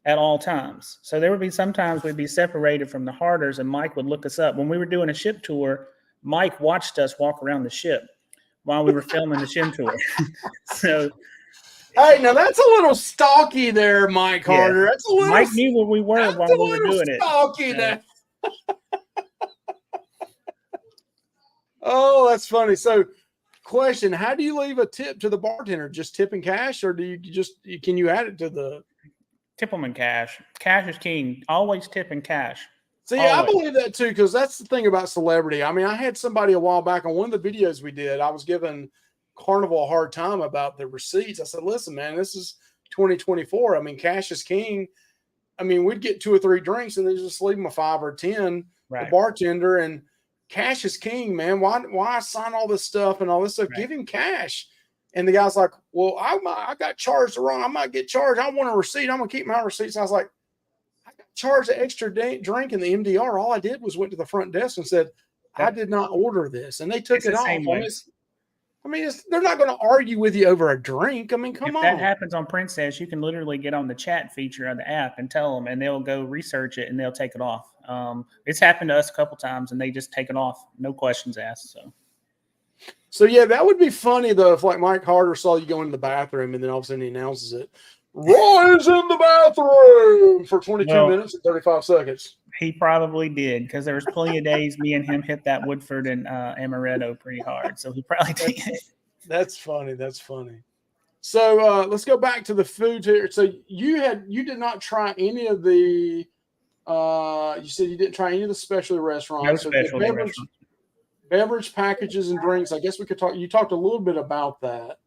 B: at all times. So there would be sometimes we'd be separated from the harders and Mike would look us up. When we were doing a ship tour, Mike watched us walk around the ship while we were filming the ship tour. So
C: hey, now that's a little stalky there, Mike Harder.
B: Yeah.
C: That's a little.
B: Mike knew where we were while we were doing it.
C: Stalky there. Oh, that's funny. So, question: how do you leave a tip to the bartender? Just tip in cash, or do you can you add it to the?
B: Tip them in cash. Cash is king. Always tip in cash.
C: See, I believe that too, because that's the thing about celebrity. I mean, I had somebody a while back on one of the videos we did. I was giving Carnival a hard time about the receipts. I said, listen, man, this is 2024. I mean, cash is king. I mean, we'd get 2 or 3 drinks and they just leave them a 5 or 10, the bartender, and cash is king, man. Why sign all this stuff and all this stuff? Right. Give him cash. And the guy's like, well, I got charged wrong. I might get charged. I want a receipt. I'm going to keep my receipts. I was like, I got charged an extra drink in the MDR. All I did was went to the front desk and said, I did not order this. And they took it off. I mean, they're not going to argue with you over a drink. I mean, come on.
B: If that happens on Princess, you can literally get on the chat feature of the app and tell them, and they'll go research it and they'll take it off. It's happened to us a couple times, and they just take it off, no questions asked.
C: So yeah, that would be funny though if like Mike Harder saw you go into the bathroom and then all of a sudden he announces it. Roy is in the bathroom for 22 minutes and 35 seconds.
B: He probably did, because there was plenty of days me and him hit that Woodford and Amaretto pretty hard. So he probably did.
C: That's funny. That's funny. So let's go back to the food here. So you did not try any of the you said you didn't try any of the specialty restaurants.
B: No specialty restaurants.
C: Beverage packages and drinks. I guess we could talk. You talked a little bit about that.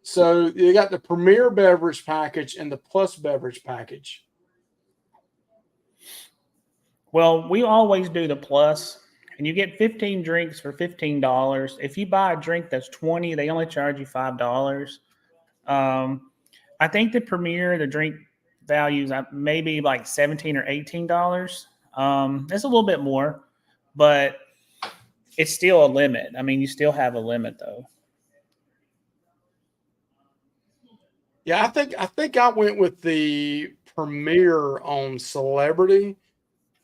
C: So you got the premier beverage package and the plus beverage package.
B: Well, we always do the plus, and you get 15 drinks for $15. If you buy a drink that's 20, they only charge you $5. I think the Premier, the drink values maybe like 17 or $18. It's a little bit more, but it's still a limit. I mean, you still have a limit though.
C: Yeah, I think I went with the Premier on Celebrity,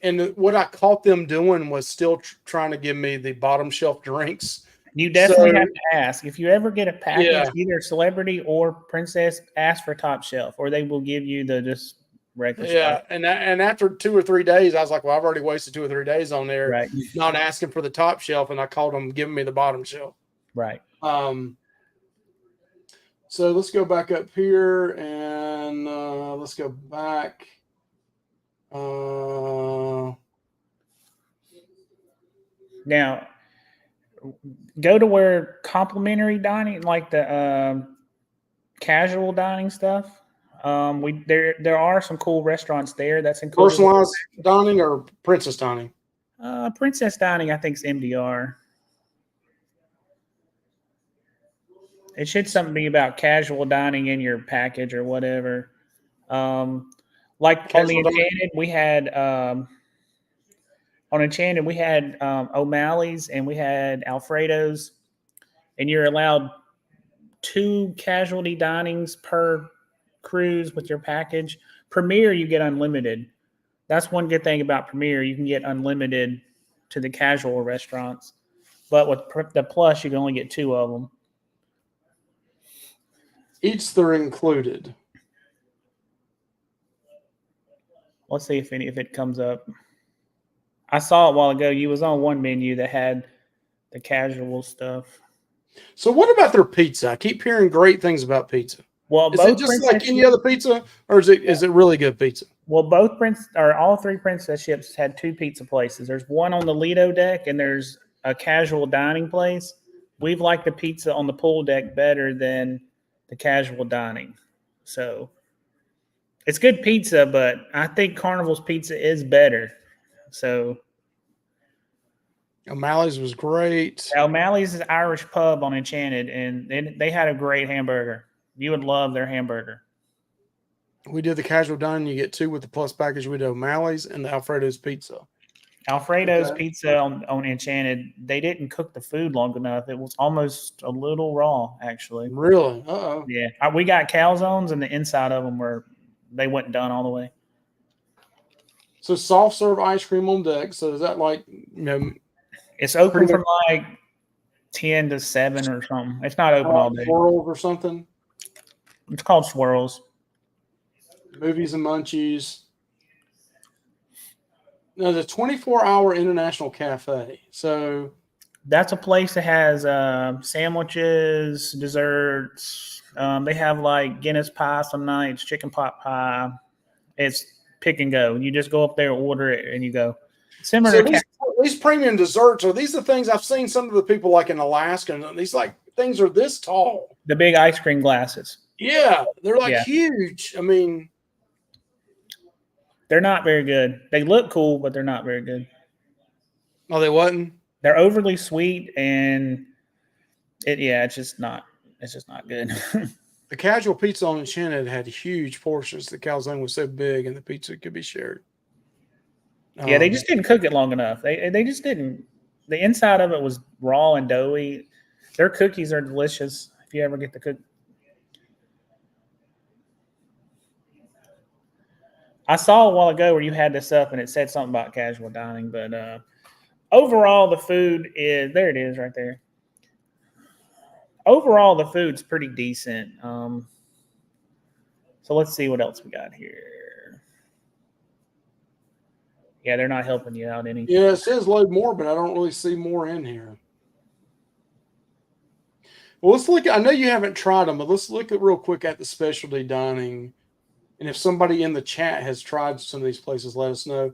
C: and what I caught them doing was still trying to give me the bottom shelf drinks.
B: You definitely
C: So,
B: have to ask. If you ever get a package,
C: Yeah.
B: either Celebrity or Princess, ask for top shelf, or they will give you the just regular
C: Yeah,
B: stuff.
C: and after 2 or 3 days, I was like, well, I've already wasted 2 or 3 days on there,
B: Right.
C: not asking for the top shelf, and I called them giving me the bottom shelf.
B: Right.
C: So let's go back up here and let's go back.
B: Now, go to where complimentary dining, like the casual dining stuff. There are some cool restaurants there that's included.
C: Personalized dining or princess dining?
B: Princess dining, I think, is MDR. It should something be about casual dining in your package or whatever. Like on the
C: Casual dining?
B: Enchanted, we had O'Malley's and we had Alfredo's, and you're allowed 2 casualty dinings per cruise with your package. Premier, you get unlimited. That's one good thing about Premier. You can get unlimited to the casual restaurants, but with the plus, you can only get 2 of them.
C: Each they're included.
B: Let's see if it comes up. I saw it a while ago. You was on one menu that had the casual stuff.
C: So what about their pizza? I keep hearing great things about pizza.
B: Well,
C: Is it just like any other pizza, or is it really good pizza?
B: Well, all 3 princess ships had 2 pizza places. There's one on the Lido deck, and there's a casual dining place. We've liked the pizza on the pool deck better than the casual dining. So it's good pizza, but I think Carnival's pizza is better. So
C: O'Malley's was great.
B: O'Malley's is an Irish pub on Enchanted, and they had a great hamburger. You would love their hamburger.
C: We did the casual dining. You get 2 with the plus package. We did O'Malley's and the Alfredo's pizza.
B: Alfredo's pizza on Enchanted, they didn't cook the food long enough. It was almost a little raw, actually.
C: Really? Uh-oh.
B: Yeah. We got calzones, and the inside of them they weren't done all the way.
C: So soft serve ice cream on deck. So is that like,
B: It's open from like 10 to 7 or something. It's not open all day.
C: Swirls or something?
B: It's called Swirls.
C: Movies and munchies. No, the 24-hour international cafe. So
B: that's a place that has sandwiches, desserts. They have like Guinness pie some nights, chicken pot pie. It's pick and go. You just go up there, order it, and you go. Similar to
C: these premium desserts, are these the things I've seen some of the people like in Alaska, and these like things are this tall.
B: The big ice cream glasses.
C: Yeah, they're like huge. I mean,
B: they're not very good. They look cool, but they're not very good.
C: Oh, they wasn't?
B: They're overly sweet, and it's just not good.
C: The casual pizza on Enchanted had huge portions. The calzone was so big, and the pizza could be shared.
B: Yeah, they just didn't cook it long enough. They just didn't. The inside of it was raw and doughy. Their cookies are delicious if you ever get to cook. I saw a while ago where you had this up and it said something about casual dining, but overall the food is there. It is right there. Overall, the food's pretty decent. So let's see what else we got here. Yeah, they're not helping you out any.
C: Yeah, it says load more, but I don't really see more in here. Well, let's look. I know you haven't tried them, but let's look at real quick at the specialty dining. And if somebody in the chat has tried some of these places, let us know.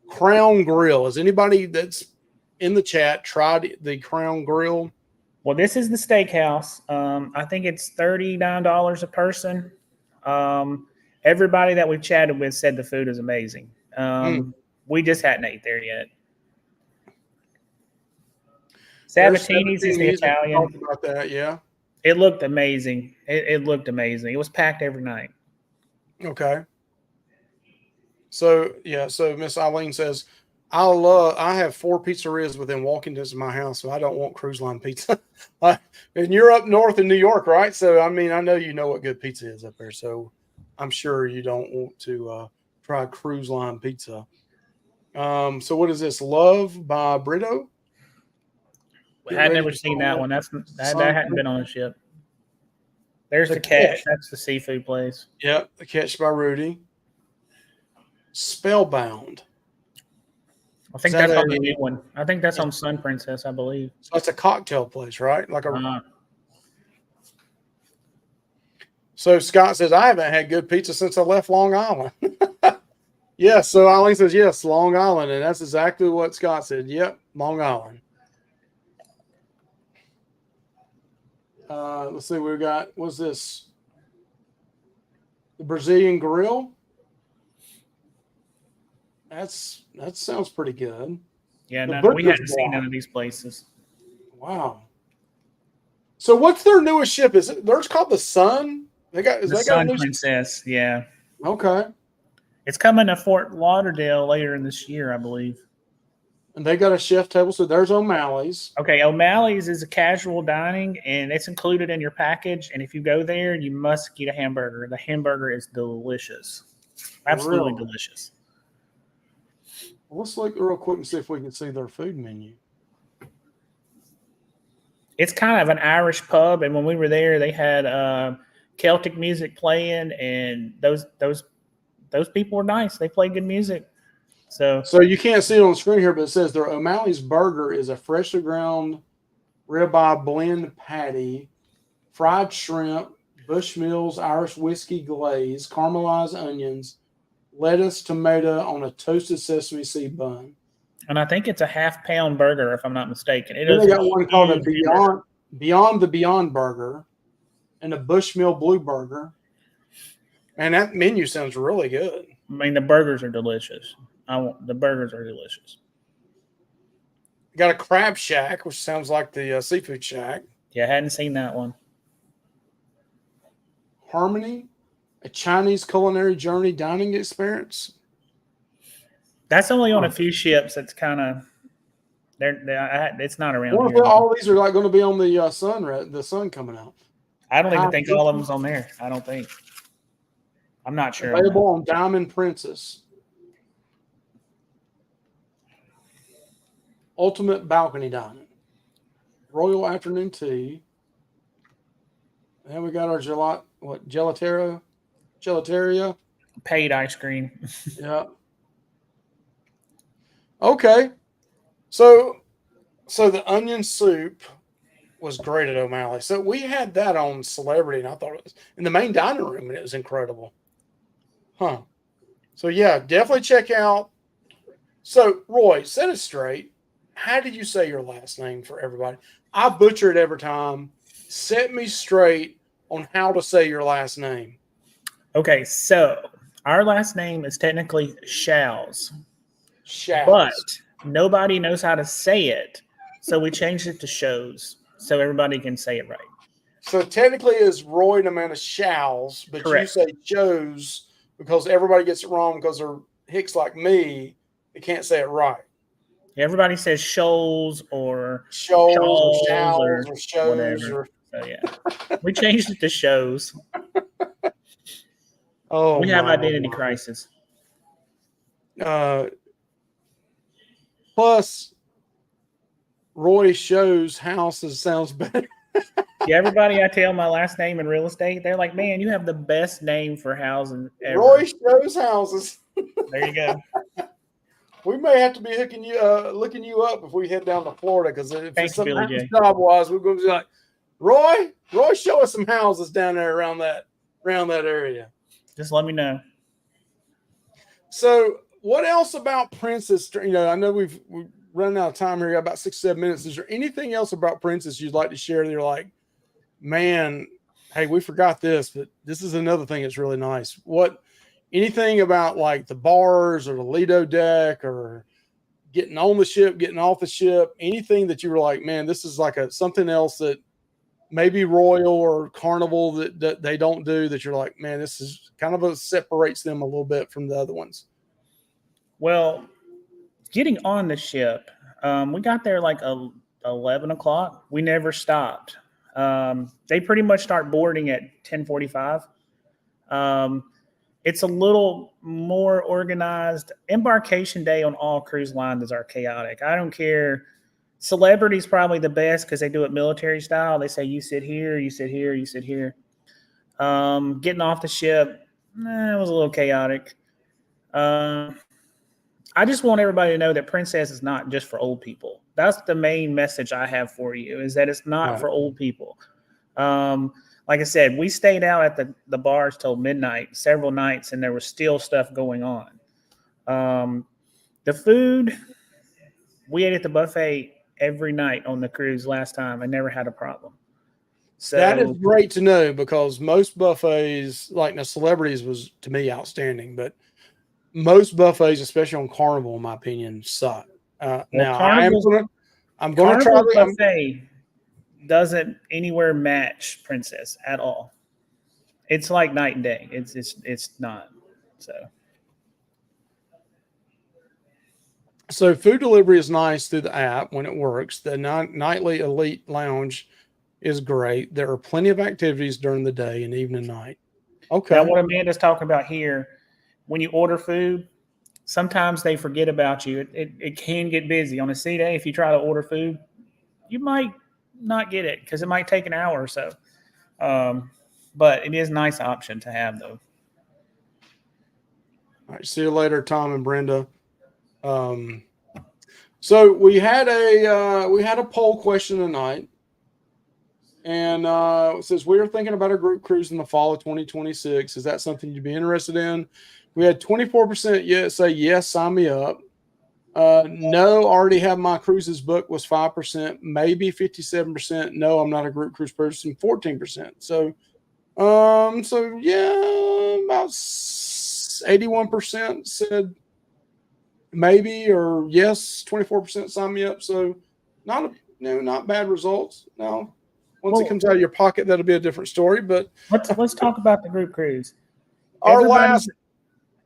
C: Crown Grill. Has anybody that's in the chat tried the Crown Grill?
B: Well, this is the steakhouse. I think it's $39 a person. Everybody that we've chatted with said the food is amazing. We just hadn't ate there yet.
C: There's
B: Sabatini's is the
C: Sabatini's. We
B: Italian.
C: talked about that, yeah.
B: It looked amazing. It looked amazing. It was packed every night.
C: Okay. So Miss Eileen says, I have 4 pizzerias within walking distance of my house, so I don't want cruise line pizza. And you're up north in New York, right? So I mean, I know you know what good pizza is up there. So I'm sure you don't want to try cruise line pizza. So what is this? Love by Brito?
B: I had never seen that one. That hadn't been on the ship. There's the Catch. That's the seafood place.
C: Yep, the Catch by Rudy. Spellbound.
B: I think that's on the new one. I think that's on Sun Princess, I believe.
C: So it's a cocktail place, right? Like a. So Scott says, I haven't had good pizza since I left Long Island. Yes. So Eileen says, yes, Long Island. And that's exactly what Scott said. Yep, Long Island. Let's see. We've got, what's this? The Brazilian Grill. That sounds pretty good.
B: Yeah, we hadn't seen none of these places.
C: Wow. So what's their newest ship? Is it theirs called the Sun?
B: The Sun Princess, yeah.
C: Okay.
B: It's coming to Fort Lauderdale later in this year, I believe.
C: And they got a chef table, so there's O'Malley's.
B: Okay, O'Malley's is a casual dining, and it's included in your package. And if you go there, you must get a hamburger. The hamburger is delicious. Absolutely delicious.
C: Well, let's look real quick and see if we can see their food menu.
B: It's kind of an Irish pub, and when we were there, they had Celtic music playing, and those people were nice. They played good music. So
C: you can't see it on the screen here, but it says their O'Malley's burger is a freshly ground ribeye blend patty, fried shrimp, Bushmills Irish whiskey glaze, caramelized onions, lettuce, tomato on a toasted sesame seed bun.
B: And I think it's a half-pound burger, if I'm not mistaken.
C: They got one called a Beyond the Beyond Burger and a Bushmill Blue Burger. And that menu sounds really good.
B: I mean, the burgers are delicious. The burgers are delicious.
C: Got a Crab Shack, which sounds like the Seafood Shack.
B: Yeah, I hadn't seen that one.
C: Harmony, a Chinese culinary journey dining experience.
B: That's only on a few ships. That's kind of it's not around here.
C: All these are like going to be on the sun coming out.
B: I don't even think all of them's on there. I don't think. I'm not sure.
C: Available on Diamond Princess. Ultimate balcony dining. Royal afternoon tea. And we got our gelateria.
B: Paid ice cream.
C: Yeah. Okay. So the onion soup was great at O'Malley. So we had that on Celebrity, and I thought it was in the main dining room, and it was incredible. Huh. So yeah, definitely check out. So Roy, set it straight. How did you say your last name for everybody? I butcher it every time. Set me straight on how to say your last name.
B: Okay, so our last name is technically Shals.
C: Shals.
B: But nobody knows how to say it, so we changed it to Shows so everybody can say it right.
C: So technically it's Roy and Amanda Shals, but
B: Correct.
C: You say Shows because everybody gets it wrong because they're hicks like me. They can't say it right.
B: Everybody says Shoals or
C: Shoals
B: or
C: Shows.
B: Whatever. So yeah, we changed it to Shows.
C: Oh,
B: we have identity crisis.
C: Plus, Roy Shows houses sounds better.
B: Yeah, everybody I tell my last name in real estate, they're like, "Man, you have the best name for housing ever."
C: Roy Shows houses.
B: There you go.
C: We may have to be looking you up if we head down to Florida because if
B: Thanks,
C: it's something
B: Billy J.
C: job wise, we're going to be like, Roy, show us some houses down there around that area.
B: Just let me know.
C: So, what else about Princess? You know, I know we've run out of time here. We got about 6-7 minutes. Is there anything else about Princess you'd like to share? That you're like, man, hey, we forgot this, but this is another thing that's really nice. What anything about like the bars or the Lido deck or getting on the ship, getting off the ship, anything that you were like, man, this is like something else that maybe Royal or Carnival that they don't do, that you're like, man, this is kind of separates them a little bit from the other ones?
B: Well, getting on the ship, we got there like 11 o'clock. We never stopped. They pretty much start boarding at 10:45. It's a little more organized. Embarkation day on all cruise lines are chaotic. I don't care. Celebrity's probably the best because they do it military style. They say you sit here, you sit here, you sit here. Getting off the ship, it was a little chaotic. I just want everybody to know that Princess is not just for old people. That's the main message I have for you, is that it's not for old people. Like I said, we stayed out at the bars till midnight several nights, and there was still stuff going on. The food, we ate at the buffet every night on the cruise last time. I never had a problem. So
C: that is great to know, because most buffets, like the Celebrities was to me outstanding, but most buffets, especially on Carnival, in my opinion, suck. Now I'm going to try the
B: buffet. Doesn't anywhere match Princess at all. It's like night and day. It's not.
C: So food delivery is nice through the app when it works. The nightly elite lounge is great. There are plenty of activities during the day and even at night. Okay.
B: Now, what Amanda's talking about here, when you order food, sometimes they forget about you. It can get busy on a sea day. If you try to order food, you might not get it because it might take an hour or so. But it is a nice option to have, though.
C: All right. See you later, Tom and Brenda. So we had a poll question tonight, and it says, we are thinking about a group cruise in the fall of 2026. Is that something you'd be interested in? We had 24% say yes, sign me up. No, already have my cruises booked was 5%, maybe 57%. No, I'm not a group cruise person, 14%. So yeah, about 81% said maybe or yes, 24% sign me up. So not bad results. Now, once it comes out of your pocket, that'll be a different story. But
B: let's talk about the group cruise.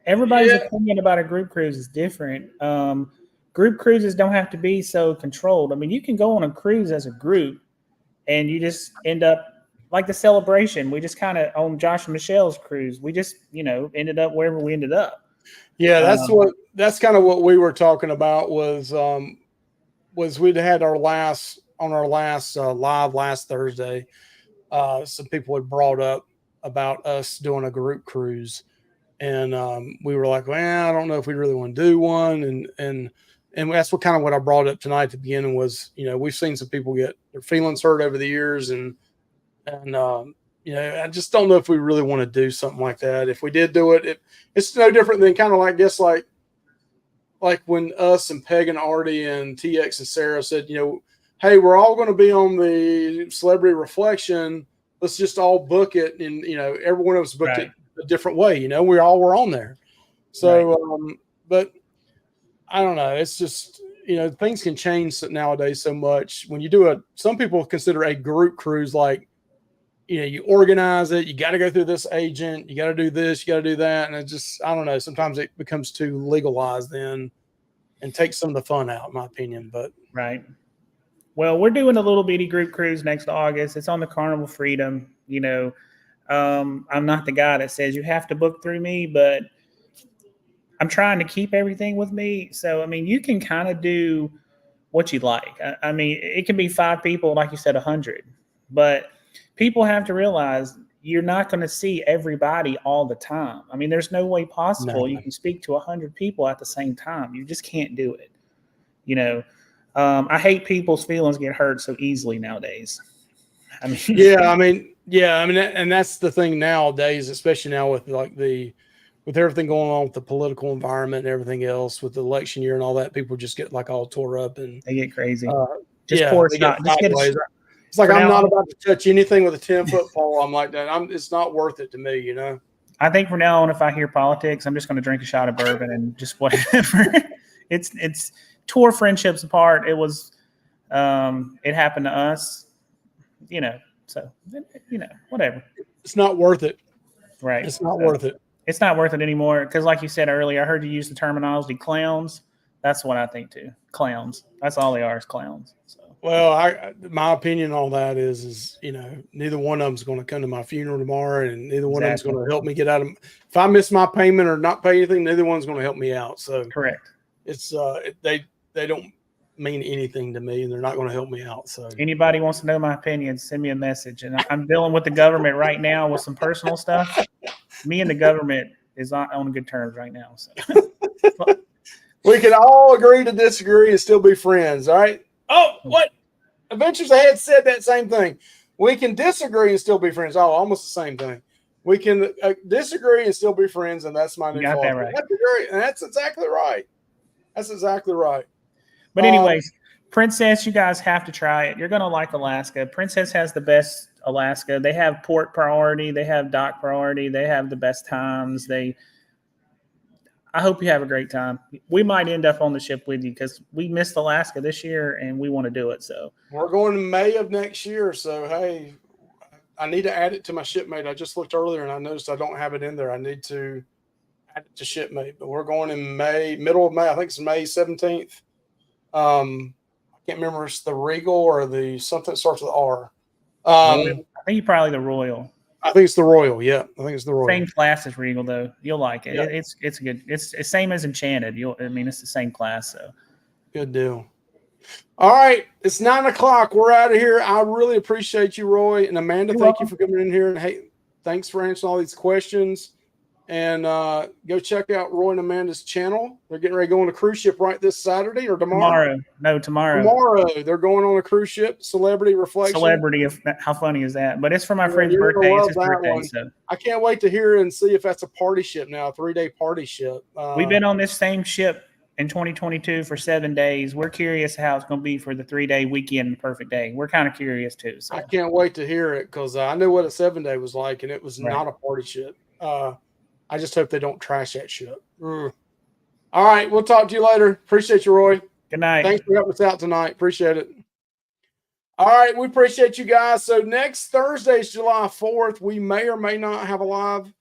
B: Everybody's opinion about a group cruise is different. Group cruises don't have to be so controlled. I mean, you can go on a cruise as a group and you just end up like the Celebration. We just kind of, on Josh and Michelle's cruise, we just, ended up wherever we ended up.
C: Yeah, that's kind of what we were talking about was we'd had our last live last Thursday. Some people had brought up about us doing a group cruise, and we were like, well, I don't know if we really want to do one, and that's what I brought up tonight at the beginning was, we've seen some people get their feelings hurt over the years, and I just don't know if we really want to do something like that. If we did do it, it's no different than kind of like when us and Peg and Artie and TX and Sarah said, hey, we're all going to be on the Celebrity Reflection. Let's just all book it. And, every one of us booked it a different way. We all were on there. So, but I don't know. It's just, things can change nowadays so much. When you do some people consider a group cruise like, you organize it, you got to go through this agent, you got to do this, you got to do that. And it just, I don't know, sometimes it becomes too legalized then and takes some of the fun out, in my opinion. But
B: right. Well, we're doing a little bitty group cruise next August. It's on the Carnival Freedom. I'm not the guy that says you have to book through me, but I'm trying to keep everything with me. So, you can kind of do what you like. It can be 5 people, like you said, 100, but people have to realize you're not going to see everybody all the time. There's no way possible you can speak to 100 people at the same time. You just can't do it. I hate people's feelings get hurt so easily nowadays.
C: and that's the thing nowadays, especially now with with everything going on with the political environment and everything else with the election year and all that, people just get all tore up and
B: they get crazy.
C: It's like I'm not about to touch anything with a 10-foot pole. I'm like that. It's not worth it to me,
B: I think from now on, if I hear politics, I'm just going to drink a shot of bourbon and just whatever. It's tore friendships apart. It was, it happened to us, so, whatever.
C: It's not worth it.
B: Right.
C: It's not worth it.
B: It's not worth it anymore. Because like you said earlier, I heard you use the terminology clowns. That's what I think too. Clowns. That's all they are, is clowns. So.
C: Well, my opinion on that is neither one of them's going to come to my funeral tomorrow, and neither one of them's going to help me get out of. If I miss my payment or not pay anything, neither one's going to help me out. So
B: correct.
C: It's they don't mean anything to me, and they're not going to help me out. So
B: anybody wants to know my opinion, send me a message. And I'm dealing with the government right now with some personal stuff. Me and the government is not on good terms right now. So
C: we can all agree to disagree and still be friends. All right. Oh, what? Adventures Ahead said that same thing. We can disagree and still be friends. Oh, almost the same thing. We can disagree and still be friends, and that's my new
B: got that right.
C: That's great, and that's exactly right. That's exactly right.
B: But anyways, Princess, you guys have to try it. You're going to like Alaska. Princess has the best Alaska. They have port priority. They have dock priority. They have the best times. I hope you have a great time. We might end up on the ship with you because we missed Alaska this year and we want to do it. So
C: we're going in May of next year. So, hey, I need to add it to my shipmate. I just looked earlier and I noticed I don't have it in there. I need to add it to shipmate, but we're going in May, middle of May. I think it's May 17th. I can't remember if it's the Regal or the something that starts with R.
B: I think you probably the Royal.
C: I think it's the Royal. Yeah, I think it's the Royal.
B: Same class as Regal, though. You'll like it.
C: Yeah.
B: It's good. It's the same as Enchanted. It's the same class. So
C: good deal. All right, it's 9:00. We're out of here. I really appreciate you, Roy and Amanda. Thank you for coming in here, and hey, thanks for answering all these questions. And go check out Roy and Amanda's channel. They're getting ready to go on a cruise ship right this Saturday or tomorrow. Tomorrow they're going on a cruise ship. Celebrity Reflection.
B: Celebrity. How funny is that? But it's for my friend's birthday. It's his birthday. So
C: I can't wait to hear and see if that's a party ship now, a 3-day party ship.
B: We've been on this same ship in 2022 for 7 days. We're curious how it's going to be for the 3-day weekend, the perfect day. We're kind of curious too. So
C: I can't wait to hear it because I knew what a 7-day was like, and it was not a party ship. I just hope they don't trash that shit. All right. We'll talk to you later. Appreciate you, Roy.
B: Good night.
C: Thanks for helping us out tonight. Appreciate it. All right. We appreciate you guys. So next Thursday is July 4th. We may or may not have a live.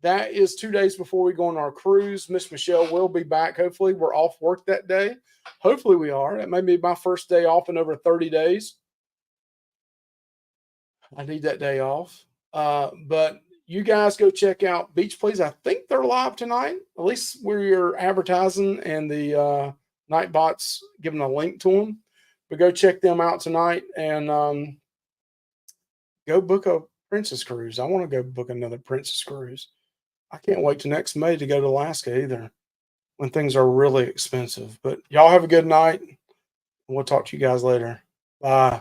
C: That is 2 days before we go on our cruise. Miss Michelle will be back. Hopefully we're off work that day. Hopefully we are. That may be my first day off in over 30 days. I need that day off. But you guys go check out Beach Please. I think they're live tonight. At least we're advertising and the Nightbot's giving a link to them. But go check them out tonight and go book a Princess Cruise. I want to go book another Princess Cruise. I can't wait till next May to go to Alaska either when things are really expensive. But y'all have a good night. We'll talk to you guys later. Bye.